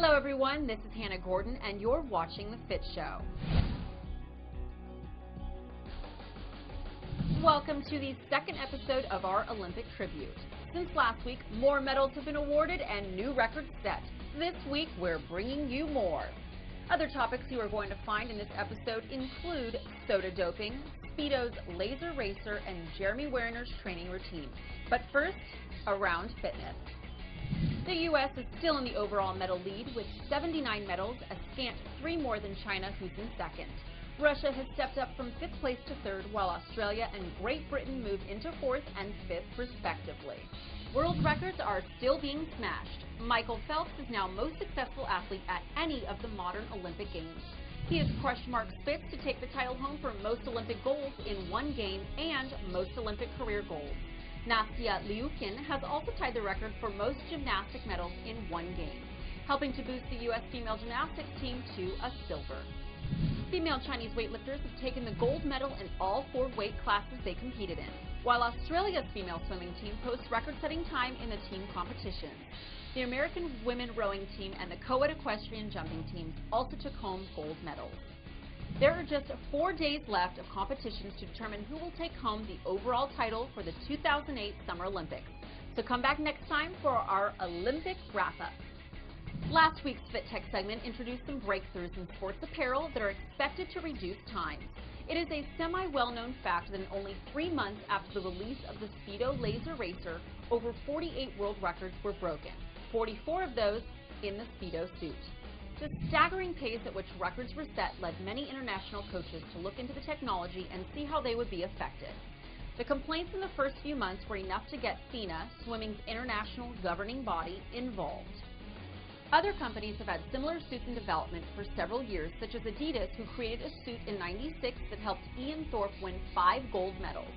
Hello everyone, this is Hannah Gordon and you're watching The Fit Show. Welcome to the second episode of our Olympic tribute. Since last week, more medals have been awarded and new records set. This week, we're bringing you more. Other topics you are going to find in this episode include soda doping, Speedo's Laser Racer, and Jeremy Wariners Training routine. But first, around fitness. The U.S. is still in the overall medal lead with 79 medals, a scant 3 more than China, who's in second. Russia has stepped up from 5th place to 3rd, while Australia and Great Britain moved into 4th and 5th, respectively. World records are still being smashed. Michael Phelps is now most successful athlete at any of the modern Olympic Games. He has crushed Mark Spitz to take the title home for most Olympic goals in one game and most Olympic career goals. Nastia Liukin has also tied the record for most gymnastic medals in one game, helping to boost the U.S. female gymnastics team to a silver. Female Chinese weightlifters have taken the gold medal in all 4 weight classes they competed in, while Australia's female swimming team posts record-setting time in the team competition. The American women rowing team and the co-ed equestrian jumping teams also took home gold medals. There are just 4 days left of competitions to determine who will take home the overall title for the 2008 Summer Olympics. So come back next time for our Olympic wrap-up. Last week's Fit Tech segment introduced some breakthroughs in sports apparel that are expected to reduce time. It is a semi-well-known fact that in only 3 months after the release of the Speedo Laser Racer, over 48 world records were broken, 44 of those in the Speedo suit. The staggering pace at which records were set led many international coaches to look into the technology and see how they would be affected. The complaints in the first few months were enough to get FINA, swimming's international governing body, involved. Other companies have had similar suits in development for several years, such as Adidas, who created a suit in '96 that helped Ian Thorpe win 5 gold medals.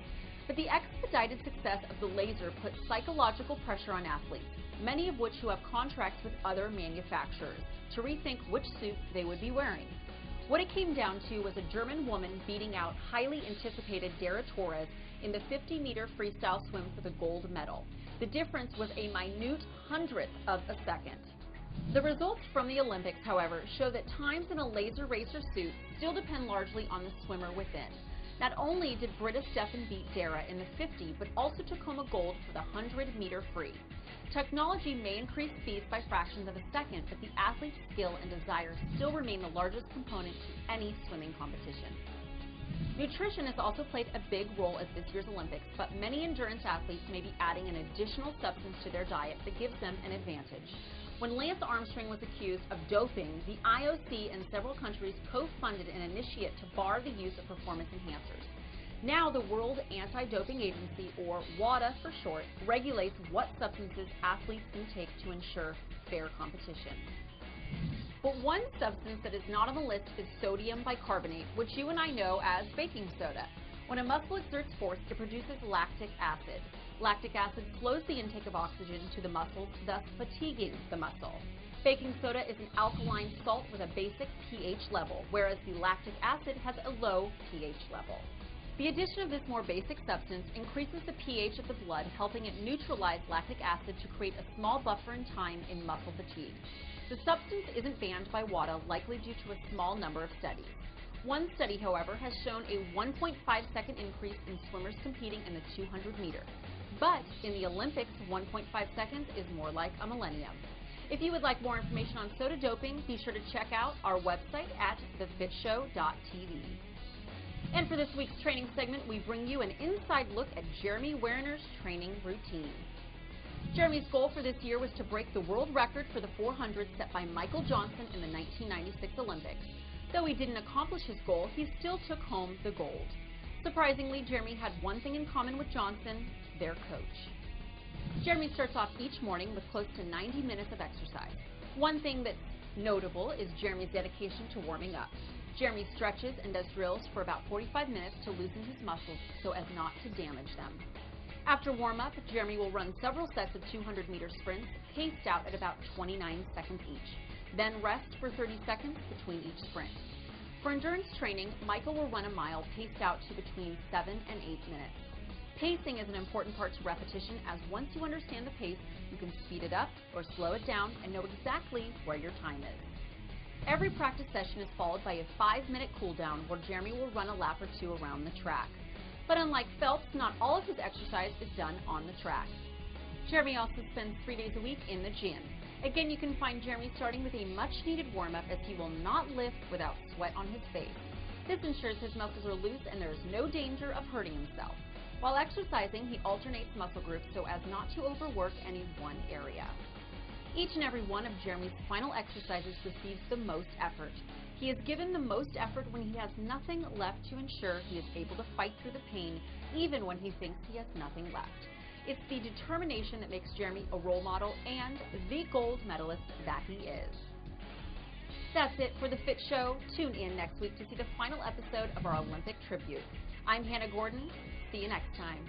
But the expedited success of the laser put psychological pressure on athletes, many of which who have contracts with other manufacturers, to rethink which suit they would be wearing. What it came down to was a German woman beating out highly anticipated Dara Torres in the 50-meter freestyle swim for the gold medal. The difference was a minute 100th of a second. The results from the Olympics, however, show that times in a laser racer suit still depend largely on the swimmer within. Not only did Britta Steffen beat Dara in the 50, but also took home a gold for the 100-meter free. Technology may increase speeds by fractions of a second, but the athlete's skill and desire still remain the largest component to any swimming competition. Nutrition has also played a big role at this year's Olympics, but many endurance athletes may be adding an additional substance to their diet that gives them an advantage. When Lance Armstrong was accused of doping, the IOC and several countries co-funded an initiative to bar the use of performance enhancers. Now the World Anti-Doping Agency, or WADA for short, regulates what substances athletes can take to ensure fair competition. But one substance that is not on the list is sodium bicarbonate, which you and I know as baking soda. When a muscle exerts force, it produces lactic acid. Lactic acid slows the intake of oxygen to the muscles, thus fatiguing the muscle. Baking soda is an alkaline salt with a basic pH level, whereas the lactic acid has a low pH level. The addition of this more basic substance increases the pH of the blood, helping it neutralize lactic acid to create a small buffer in time in muscle fatigue. The substance isn't banned by WADA, likely due to a small number of studies. One study, however, has shown a 1.5-second increase in swimmers competing in the 200-meter. But in the Olympics, 1.5 seconds is more like a millennium. If you would like more information on soda doping, be sure to check out our website at thefitshow.tv. And for this week's training segment, we bring you an inside look at Jeremy Wariners' training routine. Jeremy's goal for this year was to break the world record for the 400 set by Michael Johnson in the 1996 Olympics. Though he didn't accomplish his goal, he still took home the gold. Surprisingly, Jeremy had one thing in common with Johnson: their coach. Jeremy starts off each morning with close to 90 minutes of exercise. One thing that's notable is Jeremy's dedication to warming up. Jeremy stretches and does drills for about 45 minutes to loosen his muscles so as not to damage them. After warm-up, Jeremy will run several sets of 200-meter sprints, paced out at about 29 seconds each. Then rest for 30 seconds between each sprint. For endurance training, Michael will run a mile paced out to between 7 and 8 minutes. Pacing is an important part to repetition, as once you understand the pace, you can speed it up or slow it down and know exactly where your time is. Every practice session is followed by a 5-minute cool down where Jeremy will run a lap or two around the track. But unlike Phelps, not all of his exercise is done on the track. Jeremy also spends 3 days a week in the gym. Again, you can find Jeremy starting with a much-needed warm-up, as he will not lift without sweat on his face. This ensures his muscles are loose and there is no danger of hurting himself. While exercising, he alternates muscle groups so as not to overwork any one area. Each and every one of Jeremy's final exercises receives the most effort. He is given the most effort when he has nothing left to ensure he is able to fight through the pain, even when he thinks he has nothing left. It's the determination that makes Jeremy a role model and the gold medalist that he is. That's it for The Fit Show. Tune in next week to see the final episode of our Olympic tribute. I'm Hannah Gordon. See you next time.